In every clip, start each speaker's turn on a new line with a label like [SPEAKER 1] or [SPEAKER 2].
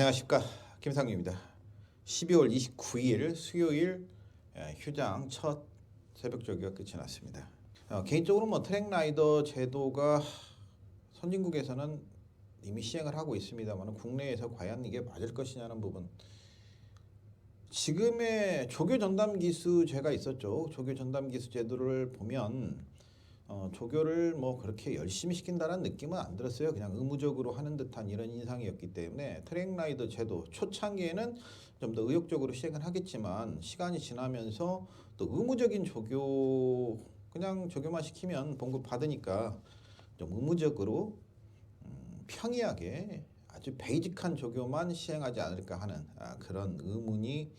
[SPEAKER 1] 안녕하십니까, 김상규입니다. 12월 29일 수요일 휴장 첫 새벽 조기가 끝이 났습니다. 개인적으로 트랙라이더 제도가 선진국에서는 이미 시행을 하고 있습니다만 국내에서 과연 이게 맞을 것이냐는 부분. 지금의 조교 전담 기수제가 있었죠. 조교 전담 기수 제도를 보면 조교를 그렇게 열심히 시킨다는 느낌은 안 들었어요. 그냥 의무적으로 하는 듯한 이런 인상이었기 때문에 트랙라이더 제도 초창기에는 좀 더 의욕적으로 시행을 하겠지만 시간이 지나면서 또 의무적인 조교 그냥 조교만 시키면 봉급 받으니까 좀 의무적으로 평이하게 아주 베이직한 조교만 시행하지 않을까 하는 그런 의문이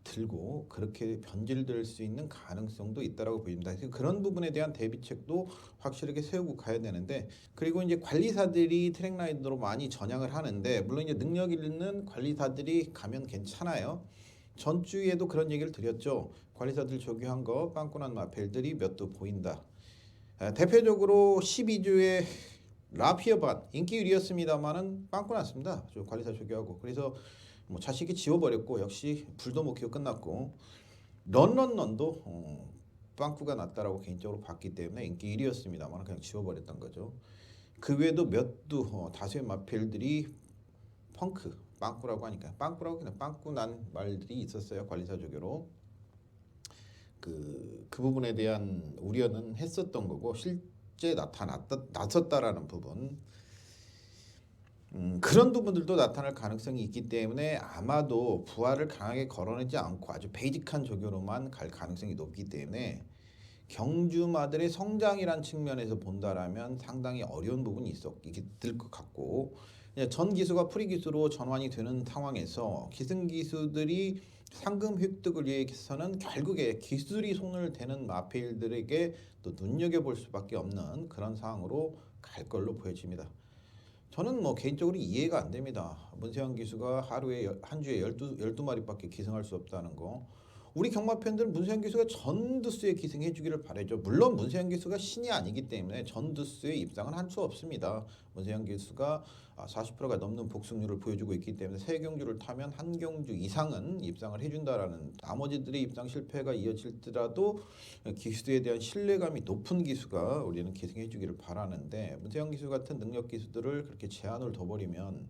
[SPEAKER 1] 들고 그렇게 변질될 수 있는 가능성도 있다라고 보입니다. 그래서 그런 부분에 대한 대비책도 확실하게 세우고 가야 되는데, 그리고 이제 관리사들이 트랙라이더로 많이 전향을 하는데 물론 이제 능력 있는 관리사들이 가면 괜찮아요. 전주에도 그런 얘기를 드렸죠. 관리사들 조교한 거 빵꾸난 마펠들이 몇 도 보인다. 대표적으로 12주의 라피어반 인기 1위였습니다만은 빵꾸 났습니다. 저 관리사 조교하고. 그래서 자식이 지워버렸고 역시 불도 못 켜고 끝났고, 런런런도 빵꾸가 났다라고 개인적으로 봤기 때문에 인기 1위였습니다만 그냥 지워버렸던 거죠. 그 외에도 몇두 다수의 마필들이 펑크 빵꾸라고 하니까 빵꾸라고 그냥 빵꾸 난 말들이 있었어요. 관리사 조교로. 그 부분에 대한 우려는 했었던 거고 실제 나섰다라는 부분. 그런 부분들도 나타날 가능성이 있기 때문에 아마도 부하를 강하게 걸어내지 않고 아주 베이직한 조교로만 갈 가능성이 높기 때문에 경주마들의 성장이란 측면에서 본다라면 상당히 어려운 부분이 있을 것 같고, 전 기수가 프리 기수로 전환이 되는 상황에서 기승 기수들이 상금 획득을 위해서는 결국에 기술이 손을 대는 마페일들에게 또 눈여겨볼 수밖에 없는 그런 상황으로 갈 걸로 보여집니다. 저는 개인적으로 이해가 안 됩니다. 문세영 기수가 하루에 한 주에 12마리밖에 기승할 수 없다는 거. 우리 경마 팬들은 문세영 기수가 전두수에 기승해 주기를 바라죠. 물론 문세영 기수가 신이 아니기 때문에 전두수에 입상은 할 수 없습니다. 문세영 기수가 40%가 넘는 복승률을 보여주고 있기 때문에 세 경주를 타면 한 경주 이상은 입상을 해준다라는, 나머지들의 입상 실패가 이어질더라도 기수에 대한 신뢰감이 높은 기수가 우리는 기승해 주기를 바라는데, 문세영 기수 같은 능력 기수들을 그렇게 제한을 둬버리면,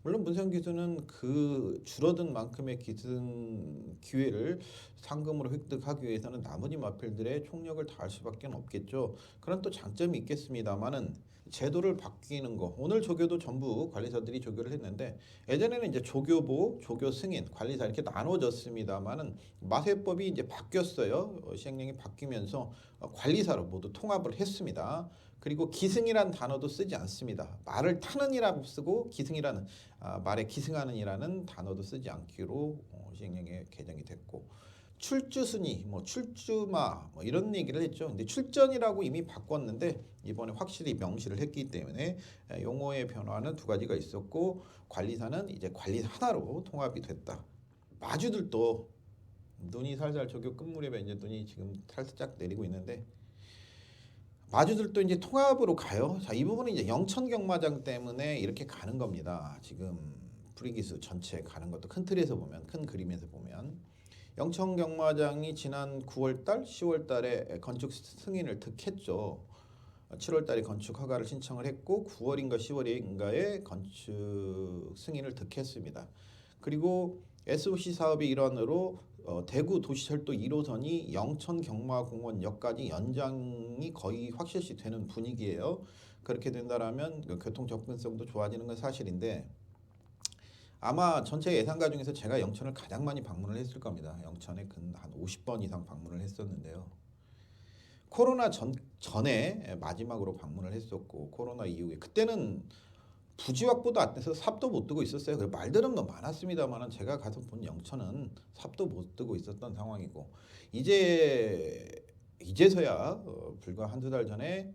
[SPEAKER 1] 물론 문세영 기수는 그 줄어든 만큼의 기승 기회를 상금으로 획득하기 위해서는 나머지 마필들의 총력을 다할 수밖에 없겠죠. 그런 또 장점이 있겠습니다만은 제도를 바뀌는 거, 오늘 조교도 전부 관리사들이 조교를 했는데 예전에는 이제 조교보, 조교 승인, 관리사 이렇게 나눠졌습니다만은 마세법이 이제 바뀌었어요. 시행령이 바뀌면서 관리사로 모두 통합을 했습니다. 그리고 기승이란 단어도 쓰지 않습니다. 말을 타는 이라고 쓰고 기승이라는 말에 기승하는 이라는 단어도 쓰지 않기로 시행령에 개정이 됐고, 출주순위, 출주마 이런 얘기를 했죠. 근데 출전이라고 이미 바꿨는데 이번에 확실히 명시를 했기 때문에 용어의 변화는 두 가지가 있었고, 관리사는 이제 관리사 하나로 통합이 됐다. 마주들도 눈이 살살 조교 끝무렵에 이제 눈이 지금 살짝 내리고 있는데 마주들도 이제 통합으로 가요. 자, 이 부분은 이제 영천 경마장 때문에 이렇게 가는 겁니다. 지금 프리기수 전체 가는 것도 큰 틀에서 보면, 큰 그림에서 보면 영천 경마장이 지난 9월달, 10월달에 건축 승인을 득했죠. 7월달에 건축 허가를 신청을 했고 9월인가 10월인가에 건축 승인을 득했습니다. 그리고 SOC 사업의 일환으로 대구 도시철도 1호선이 영천 경마공원역까지 연장이 거의 확실시 되는 분위기예요. 그렇게 된다라면 교통 접근성도 좋아지는 건 사실인데, 아마 전체 예상가 중에서 제가 영천을 가장 많이 방문을 했을 겁니다. 영천에 한 50번 이상 방문을 했었는데요. 코로나 전에 마지막으로 방문을 했었고, 코로나 이후에 그때는 부지 확보도 안 돼서 삽도 못 뜨고 있었어요. 그 말들은 많았습니다만 제가 가서 본 영천은 삽도 못 뜨고 있었던 상황이고, 이제서야 불과 한두 달 전에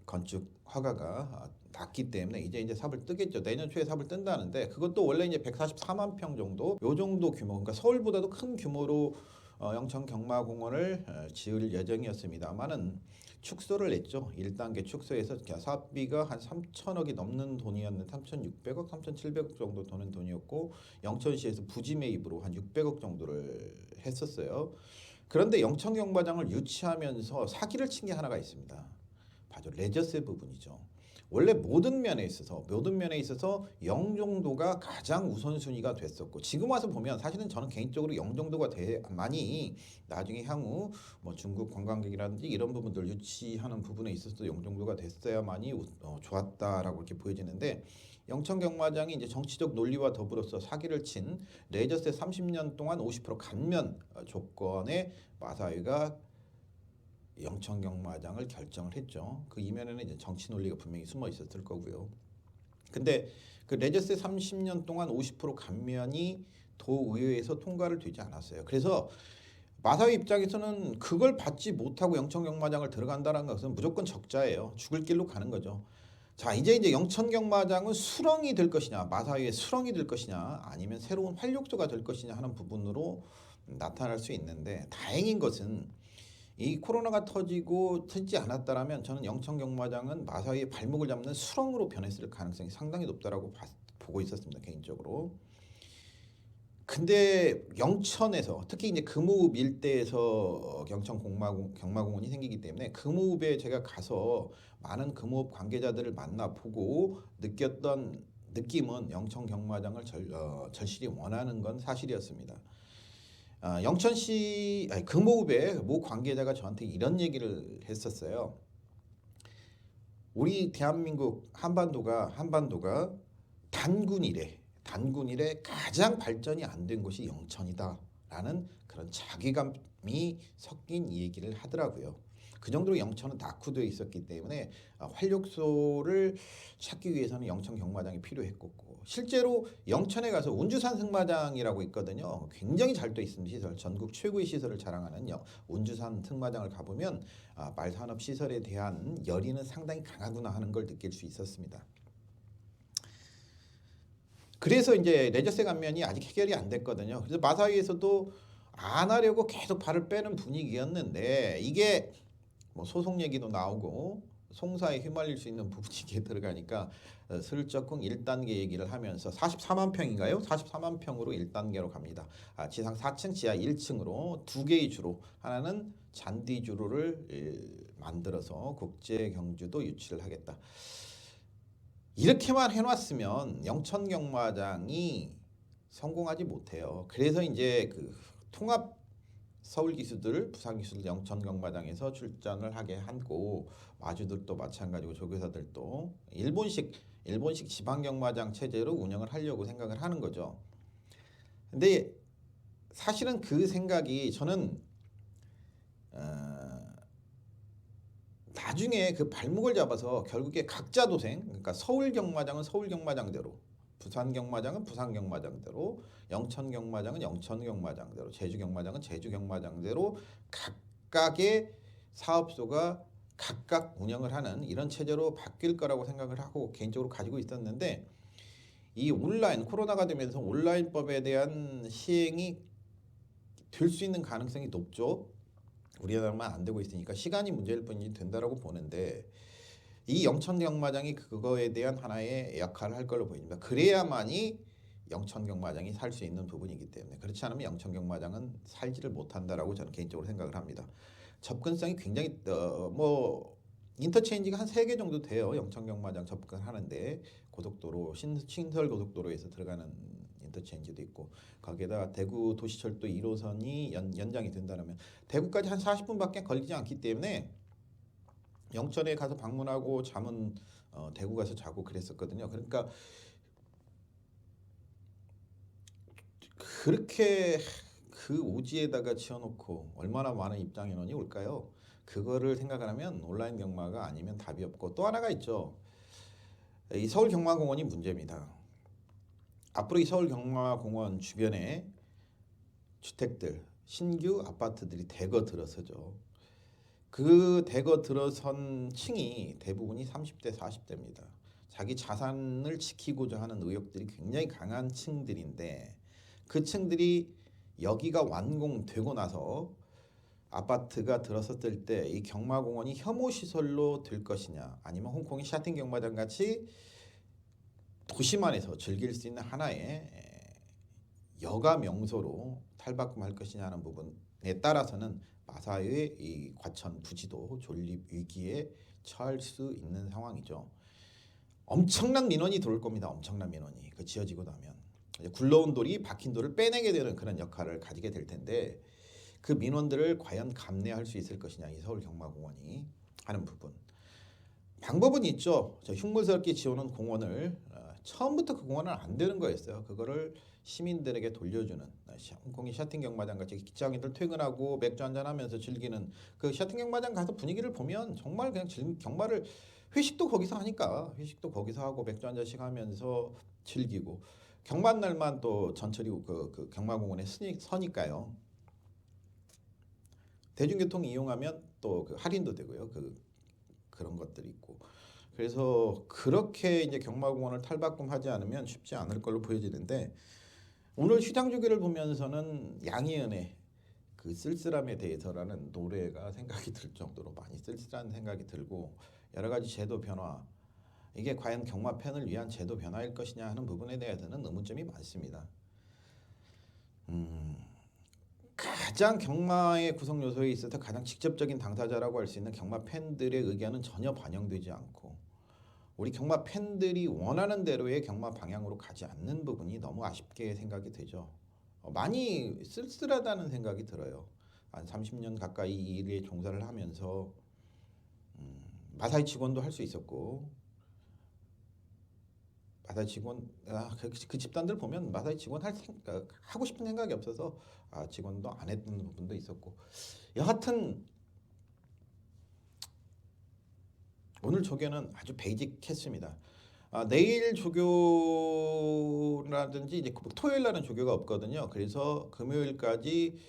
[SPEAKER 1] 건축 허가가 났기 때문에 이제 삽을 뜨겠죠. 내년 초에 삽을 뜬다는데 그것도 원래 이제 144만 평 정도, 요 정도 규모, 그러니까 서울보다도 큰 규모로 영천 경마공원을 지을 예정이었습니다만은 축소를 했죠. 1단계 축소해서 사업비가 한 3천억이 넘는 돈이었는데 3,600억, 3,700억 정도 되는 돈이었고 영천시에서 부지 매입으로 한 600억 정도를 했었어요. 그런데 영천 경마장을 유치하면서 사기를 친 게 하나가 있습니다. 바로 레저세 부분이죠. 원래 모든 면에 있어서 영종도가 가장 우선순위가 됐었고 지금 와서 보면 사실은 저는 개인적으로 영종도가 많이 나중에 향후 뭐 중국 관광객이라든지 이런 부분들 유치하는 부분에 있어서 영종도가 됐어야만이 좋았다라고 이렇게 보여지는데 영천 경마장이 이제 정치적 논리와 더불어서 사기를 친 레저세 30년 동안 50% 감면 조건에 마사회가 영천 경마장을 결정을 했죠. 그 이면에는 이제 정치 논리가 분명히 숨어 있었을 거고요. 근데 그 레저세 30년 동안 50% 감면이 도의회에서 통과를 되지 않았어요. 그래서 마사회 입장에서는 그걸 받지 못하고 영천 경마장을 들어간다는 것은 무조건 적자예요. 죽을 길로 가는 거죠. 자, 이제 영천 경마장은 수렁이 될 것이냐, 마사회의 수렁이 될 것이냐, 아니면 새로운 활력소가 될 것이냐 하는 부분으로 나타날 수 있는데 다행인 것은 이 코로나가 터지지 않았다라면 저는 영천 경마장은 마사회의 발목을 잡는 수렁으로 변했을 가능성이 상당히 높다라고 보고 있었습니다, 개인적으로. 근데 영천에서 특히 이제 금호읍 일대에서 경마공원이 생기기 때문에 금호읍에 제가 가서 많은 금호읍 관계자들을 만나보고 느꼈던 느낌은 영천 경마장을 절실히 원하는 건 사실이었습니다. 영천시 금호읍의 모 관계자가 저한테 이런 얘기를 했었어요. 우리 대한민국 한반도가 단군 이래 가장 발전이 안 된 곳이 영천이다라는 그런 자괴감이 섞인 얘기를 하더라고요. 그 정도로 영천은 낙후되어 있었기 때문에 활력소를 찾기 위해서는 영천 경마장이 필요했고 실제로 영천에 가서 운주산 승마장이라고 있거든요. 굉장히 잘 돼 있습니다. 시설 전국 최고의 시설을 자랑하는 운주산 승마장을 가보면 말산업 시설에 대한 열의는 상당히 강하구나 하는 걸 느낄 수 있었습니다. 그래서 이제 레저세 감면이 아직 해결이 안 됐거든요. 그래서 마사회에서도 안 하려고 계속 발을 빼는 분위기였는데 이게 뭐 소송 얘기도 나오고 송사에 휘말릴 수 있는 부분이 이게 들어가니까 슬쩍쿵 1단계 얘기를 하면서 44만 평인가요? 44만 평으로 1단계로 갑니다. 지상 4층, 지하 1층으로 두 개의 주로 하나는 잔디 주로를 만들어서 국제 경주도 유치를 하겠다. 이렇게만 해놨으면 영천 경마장이 성공하지 못해요. 그래서 이제 그 통합 서울 기수들, 부산 기수들 영천 경마장에서 출전을 하게 하고 마주들도 마찬가지고 조교사들도 일본식 지방 경마장 체제로 운영을 하려고 생각을 하는 거죠. 근데 사실은 그 생각이 저는 나중에 그 발목을 잡아서 결국에 각자 도생, 그러니까 서울 경마장은 서울 경마장대로, 부산 경마장은 부산 경마장대로, 영천 경마장은 영천 경마장대로, 제주 경마장은 제주 경마장대로 각각의 사업소가 각각 운영을 하는 이런 체제로 바뀔 거라고 생각을 하고 개인적으로 가지고 있었는데 이 온라인 코로나가 되면서 온라인법에 대한 시행이 될 수 있는 가능성이 높죠. 우리나라만 안 되고 있으니까 시간이 문제일 뿐이지 된다라고 보는데 이 영천 경마장이 그거에 대한 하나의 역할을 할 걸로 보입니다. 그래야만이 영천 경마장이 살 수 있는 부분이기 때문에 그렇지 않으면 영천 경마장은 살지를 못한다라고 저는 개인적으로 생각을 합니다. 접근성이 굉장히 뭐 인터체인지가 한 3개 정도 돼요. 영천 경마장 접근하는데 고속도로 신설 고속도로에서 들어가는 인터체인지도 있고 거기에다 대구 도시철도 1호선이 연장이 된다면 대구까지 한 40분밖에 걸리지 않기 때문에 영천에 가서 방문하고 잠은 대구 가서 자고 그랬었거든요. 그러니까 그렇게 그 오지에다가 지어놓고 얼마나 많은 입장 인원이 올까요? 그거를 생각을 하면 온라인 경마가 아니면 답이 없고 또 하나가 있죠. 이 서울 경마공원이 문제입니다. 앞으로 이 서울 경마공원 주변에 주택들, 신규 아파트들이 대거 들어서죠. 그 대거 들어선 층이 대부분이 30대, 40대입니다. 자기 자산을 지키고자 하는 의욕들이 굉장히 강한 층들인데 그 층들이 여기가 완공되고 나서 아파트가 들어섰을 때 이 경마공원이 혐오 시설로 될 것이냐, 아니면 홍콩의 샤틴 경마장 같이 도심 안에서 즐길 수 있는 하나의 여가 명소로 탈바꿈할 것이냐 하는 부분에 따라서는 마사이의 이 과천 부지도 존립 위기에 처할 수 있는 상황이죠. 엄청난 민원이 들어올 겁니다. 엄청난 민원이 그 지어지고 나면 이제 굴러온 돌이 박힌 돌을 빼내게 되는 그런 역할을 가지게 될 텐데, 그 민원들을 과연 감내할 수 있을 것이냐, 이 서울경마공원이 하는 부분. 방법은 있죠. 저 흉물스럽게 지어놓은 공원을 처음부터 그 공원은 안 되는 거였어요. 그거를 시민들에게 돌려주는, 홍콩이 샤틴 경마장 같이 직장인들 퇴근하고 맥주 한잔 하면서 즐기는 그 샤틴 경마장 가서 분위기를 보면 정말 그냥 경마를, 회식도 거기서 하니까 회식도 거기서 하고 맥주 한 잔씩 하면서 즐기고, 경마 날만 또 전철이 그 경마공원에 서니까요. 대중교통 이용하면 또 그 할인도 되고요. 그런 것들이 있고. 그래서 그렇게 이제 경마공원을 탈바꿈하지 않으면 쉽지 않을 걸로 보여지는데, 오늘 시장 주기를 보면서는 양희은의 그 쓸쓸함에 대해서라는 노래가 생각이 들 정도로 많이 쓸쓸한 생각이 들고, 여러 가지 제도 변화, 이게 과연 경마 팬을 위한 제도 변화일 것이냐 하는 부분에 대해서는 의문점이 많습니다. 가장 경마의 구성 요소에 있어서 가장 직접적인 당사자라고 할 수 있는 경마 팬들의 의견은 전혀 반영되지 않고, 우리 경마 팬들이 원하는 대로의 경마 방향으로 가지 않는 부분이 너무 아쉽게 생각이 되죠. 많이 쓸쓸하다는 생각이 들어요. 한 30년 가까이 이 일에 종사를 하면서 마사이 직원도 할 수 있었고, 마사이 직원 그 집단들 보면 마사이 직원 하고 싶은 생각이 없어서 직원도 안 했던 부분도 있었고, 여하튼 오늘 조교는 아주 베이직했습니다. 내일 조교라든지 이제 토요일 날은 조교가 없거든요. 그래서 금요일까지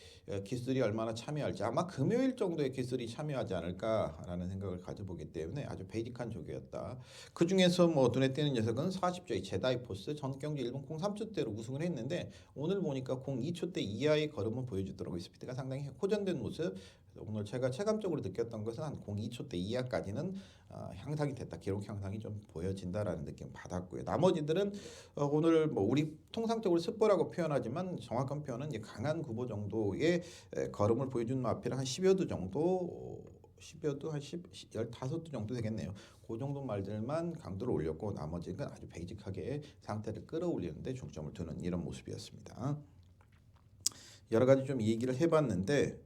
[SPEAKER 1] 기술이 얼마나 참여할지, 아마 금요일 정도의 기술이 참여하지 않을까라는 생각을 가져보기 때문에 아주 베이직한 조교였다. 그 중에서 뭐 눈에 띄는 녀석은 40조의 제다이포스 전경주 일본 공 3초대로 우승을 했는데, 오늘 보니까 공 2초대 이하의 걸음을 보여주더라고요. 스피드가 상당히 호전된 모습. 오늘 제가 체감적으로 느꼈던 것은 한 공 2초대 이하까지는 향상이 됐다, 기록 향상이 좀 보여진다라는 느낌 받았고요. 나머지들은 오늘 뭐 우리 통상적으로 습보라고 표현하지만 정확한 표현은 이제 강한 구보 정도의 걸음을 보여준 마필은 한 10여 두 정도, 10여 두, 한 15두 정도 되겠네요. 그 정도 말들만 강도를 올렸고, 나머지는 아주 베이직하게 상태를 끌어올리는데 중점을 두는 이런 모습이었습니다. 여러 가지 좀 얘기를 해봤는데,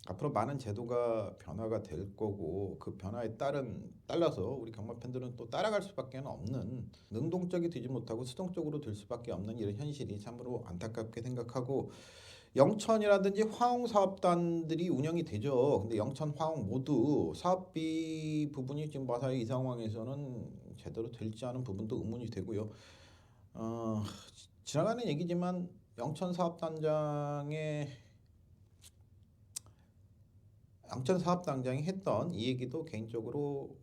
[SPEAKER 1] 앞으로 많은 제도가 변화가 될 거고, 그 변화에 따라서 우리 경마 팬들은 또 따라갈 수밖에 없는, 능동적이 되지 못하고 수동적으로 될 수밖에 없는 이런 현실이 참으로 안타깝게 생각하고, 영천이라든지 화웅 사업단들이 운영이 되죠. 근데 영천, 화웅 모두 사업비 부분이 지금 마사이 이 상황에서는 제대로 될지 않은 부분도 의문이 되고요. 지나가는 얘기지만 영천 사업단장이 했던 이 얘기도 개인적으로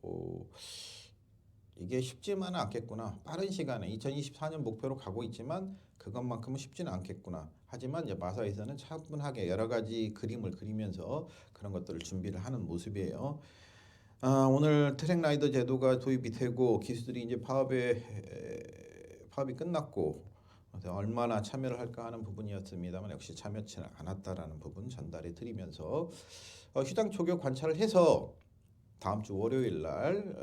[SPEAKER 1] 이게 쉽지만은 않겠구나. 빠른 시간에 2024년 목표로 가고 있지만 그것만큼은 쉽지는 않겠구나. 하지만 이제 마사에서는 차분하게 여러 가지 그림을 그리면서 그런 것들을 준비를 하는 모습이에요. 오늘 트랙 라이더 제도가 도입이 되고 기수들이 이제 파업이 끝났고, 그래서 얼마나 참여를 할까 하는 부분이었습니다만 역시 참여치는 않았다라는 부분 전달해 드리면서, 휴장 조교 관찰을 해서 다음 주 월요일 날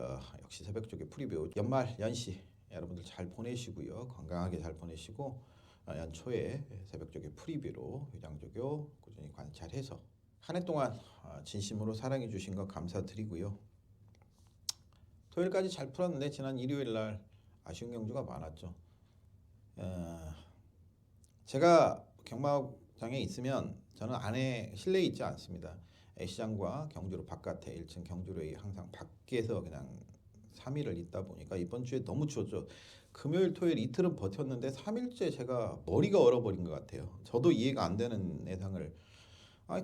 [SPEAKER 1] 역시 새벽 조교 프리뷰, 연말 연시 여러분들 잘 보내시고요. 건강하게 잘 보내시고, 연초에 새벽 조교 프리뷰로 휴장 조교 꾸준히 관찰해서 한 해 동안 진심으로 사랑해 주신 거 감사드리고요. 토요일까지 잘 풀었는데 지난 일요일 날 아쉬운 경주가 많았죠. 제가 경마장에 있으면 저는 실내에 있지 않습니다. 시장과 경주로 바깥에 1층 경주로에 항상 밖에서 그냥 3일을 있다 보니까 이번 주에 너무 추웠죠. 금요일 토요일 이틀은 버텼는데 3일째 제가 머리가 얼어버린 것 같아요. 저도 이해가 안 되는 예상을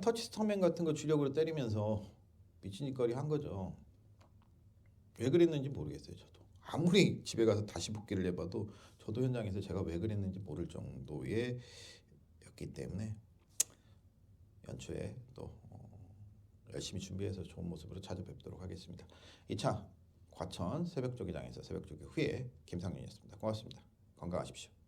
[SPEAKER 1] 터치스터맨 같은 거 주력으로 때리면서 미친 짓거리 한 거죠. 왜 그랬는지 모르겠어요. 저도 아무리 집에 가서 다시 복귀를 해봐도 저도 현장에서 제가 왜 그랬는지 모를 정도의 같기 때문에 연초에 또 열심히 준비해서 좋은 모습으로 찾아뵙도록 하겠습니다. 2차 과천 새벽조기장에서 새벽조기 후에 김상윤이었습니다. 고맙습니다. 건강하십시오.